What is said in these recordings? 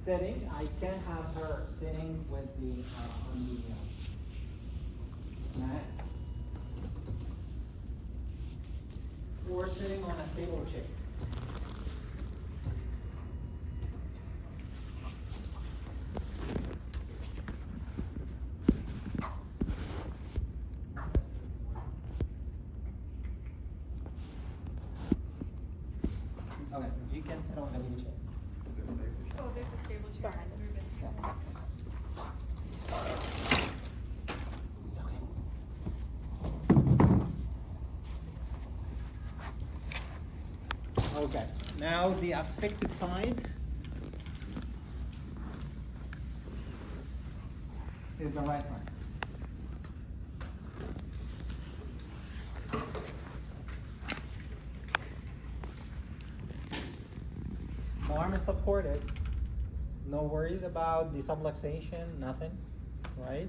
sitting, I can have her sitting with the on the mat, or sitting on a stable chair. Okay, you can sit on the wheelchair. Oh, there's a stable chair. Okay, now the affected side is the right side. The arm is supported. No worries about the subluxation, nothing, right?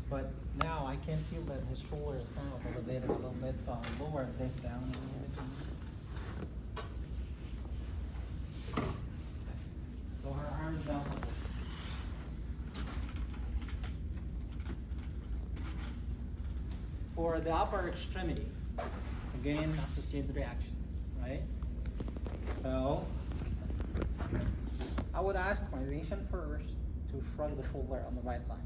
But now I can feel that his shoulder is kind of elevated a little bit, so I'll lower this down a little bit. So her arms down. For the upper extremity, again, associated reactions, right? So I would ask my patient first to shrug the shoulder on the right side.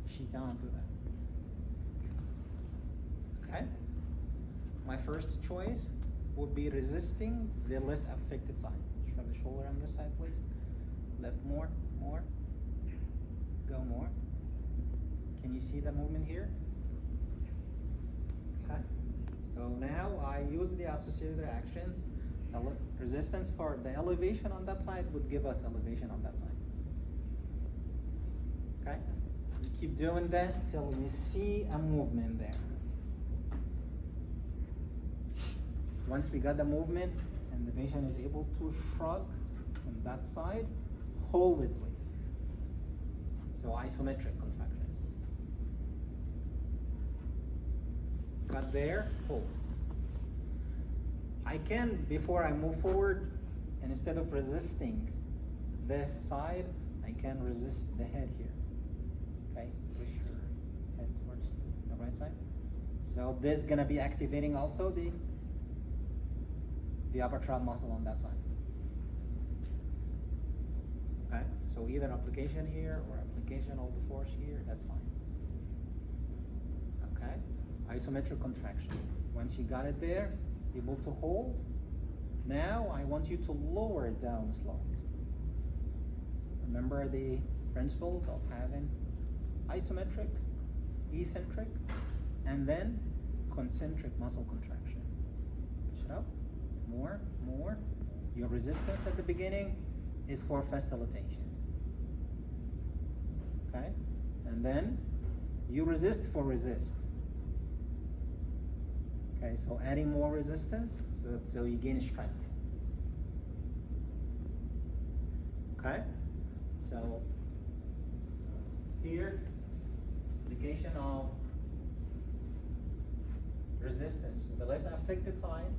She cannot do that. Okay? My first choice would be resisting the less affected side. Shrug the shoulder on this side, please. Left more, more. Go more. Can you see the movement here? Okay. So now I use the associated reactions. Resistance for the elevation on that side would give us elevation on that side. Okay? We keep doing this till we see a movement there. Once we got the movement and the patient is able to shrug on that side, hold it please. So isometric contraction. Got there, hold. I can, before I move forward, and instead of resisting this side, I can resist the head here. Okay, push your head towards the right side. So this is gonna be activating also the upper trap muscle on that side. Okay, so either application here or application of the force here, that's fine. Okay, isometric contraction. Once you got it there, able to hold. Now I want you to lower it down slowly. Remember the principles of having isometric, eccentric, and then concentric muscle contraction. Push it up, more, more. Your resistance at the beginning is for facilitation. Okay? And then you resist for resist. Okay, so adding more resistance so you gain strength. Okay, so here, indication of resistance. The less affected side,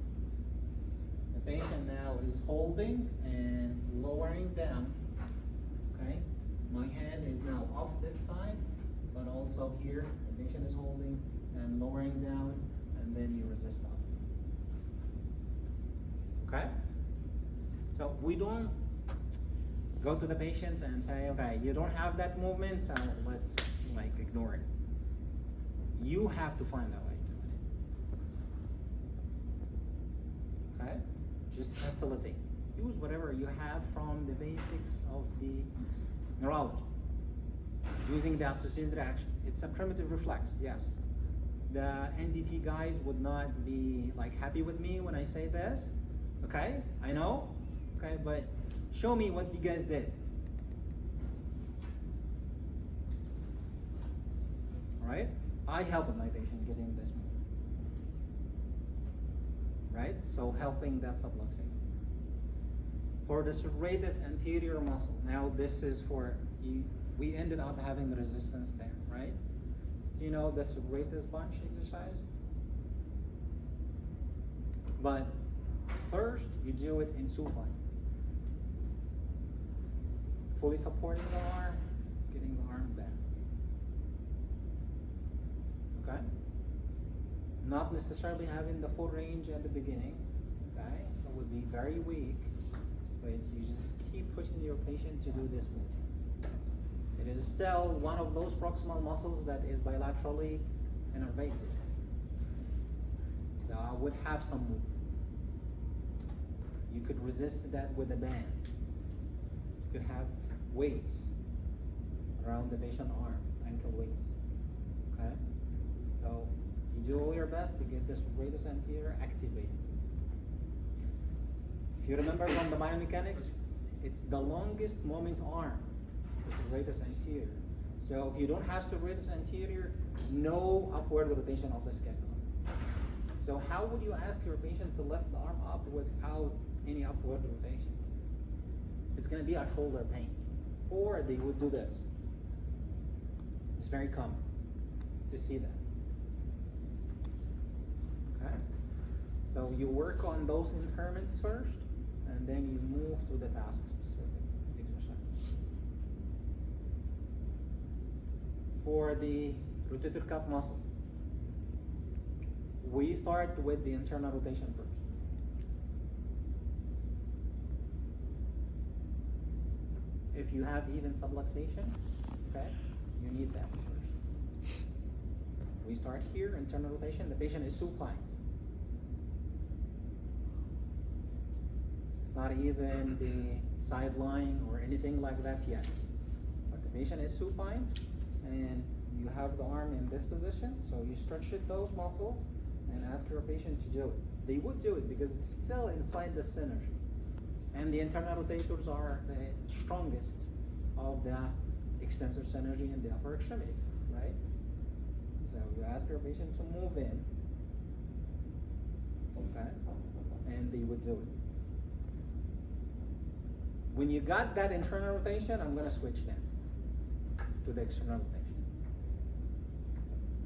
the patient now is holding and lowering down. Okay, my hand is now off this side, but also here, the patient is holding and lowering down. And then you resist up. Okay? So we don't go to the patients and say, okay, you don't have that movement, so let's like ignore it. You have to find that way to do it. Okay? Just facilitate. Use whatever you have from the basics of the neurology. Using the associated reaction. It's a primitive reflex, yes. The NDT guys would not be like happy with me when I say this. Okay, I know. Okay, but show me what you guys did. All right, I helped my patient getting this move. Right, so helping that subluxing. For the serratus anterior muscle, now this is for you. We ended up having the resistance there, right? You know the serratus bunch exercise? But first, you do it in supine. fully supporting the arm, getting the arm back. Okay? Not necessarily having the full range at the beginning. Okay? It would be very weak, but you just keep pushing your patient to do this movement. It is still one of those proximal muscles that is bilaterally innervated. So I would have some movement. You could resist that with a band. You could have weights around the patient arm, ankle weights. Okay? So you do all your best to get this radius anterior activated. If you remember from the biomechanics, it's the longest moment arm is the radius anterior. So if you don't have serratus anterior, no upward rotation of the scapula. So how would you ask your patient to lift the arm up without any upward rotation? It's going to be a shoulder pain. Or they would do this. It's very common to see that. Okay? So you work on those impairments first, and then you move to the task-specific exercise. For the rotator cuff muscle, we start with the internal rotation first. If you have even subluxation, okay, you need that first. We start here, internal rotation, the patient is supine. It's not even the sideline or anything like that yet. But the patient is supine, and you have the arm in this position, so you stretch those muscles and ask your patient to do it. They would do it because it's still inside the synergy. And the internal rotators are the strongest of the extensor synergy in the upper extremity, right? So you ask your patient to move in, okay, and they would do it. When you got that internal rotation, I'm going to switch then to the external rotation.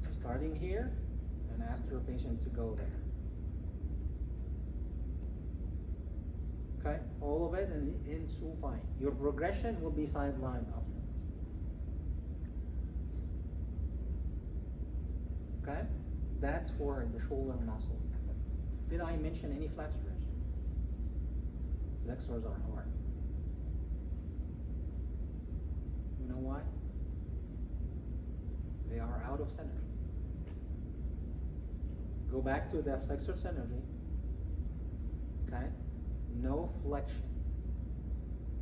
So starting here, and ask your patient to go there. Okay, all of it in supine. Your progression will be sideline upwards. Okay, that's for the shoulder muscles. Did I mention any flexors? Flexors are hard. You know why? They are out of synergy. Go back to the flexor synergy. Okay? No flexion.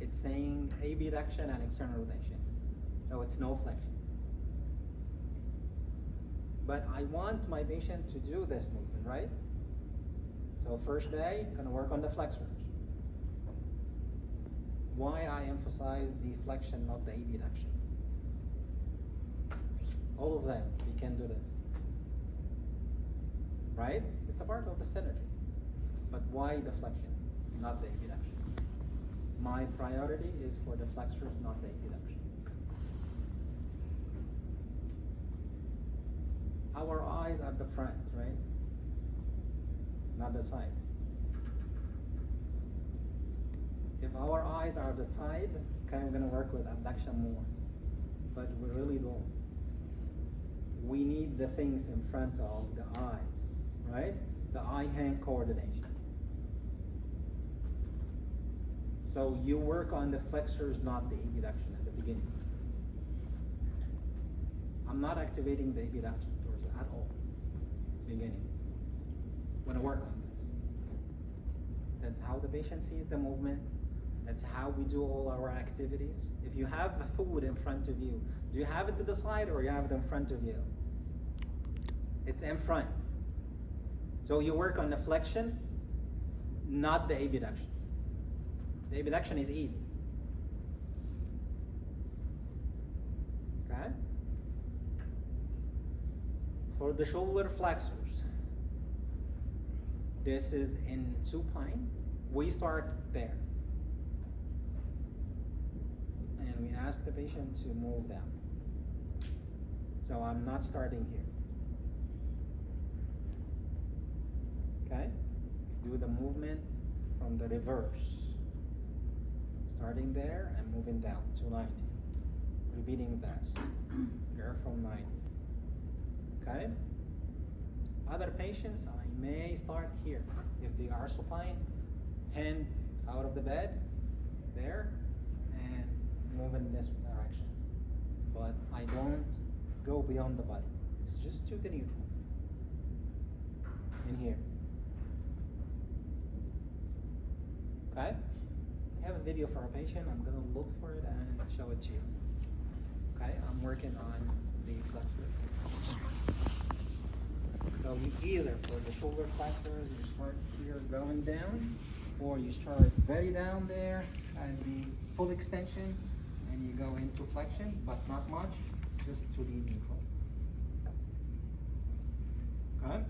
It's saying abduction and external rotation. So it's no flexion. But I want my patient to do this movement, right? So first day, gonna work on the flexors. Why I emphasize the flexion, not the abduction? All of them, you can do this. Right? It's a part of the synergy. But why the flexion, not the abduction? My priority is for the flexors, not the abduction. Our eyes are the front, right? Not the side. If our eyes are the side, okay, we're gonna work with abduction more. But we really don't. We need the things in front of the eyes, right? The eye-hand coordination. So you work on the flexors, not the abduction at the beginning. I'm not activating the abductors at all. Beginning. I'm gonna work on this. That's how the patient sees the movement. That's how we do all our activities. If you have the food in front of you, do you have it to the side or you have it in front of you? It's in front. So you work on the flexion, not the abduction. The abduction is easy. Okay? For the shoulder flexors, this is in supine. We start there. And we ask the patient to move down. So I'm not starting here. Okay? Do the movement from the reverse. Starting there and moving down to 90. Repeating this. Here from 90. Okay? Other patients, I may start here. If they are supine, hand out of the bed, there, and move in this direction. But I don't go beyond the body. It's just to the neutral. In here. Okay? I have a video for a patient. I'm gonna look for it and show it to you. Okay? I'm working on the flexor. So you either for the shoulder flexors, you start here going down, or you start very down there and the full extension, and you go into flexion, but not much, just to the neutral. Okay?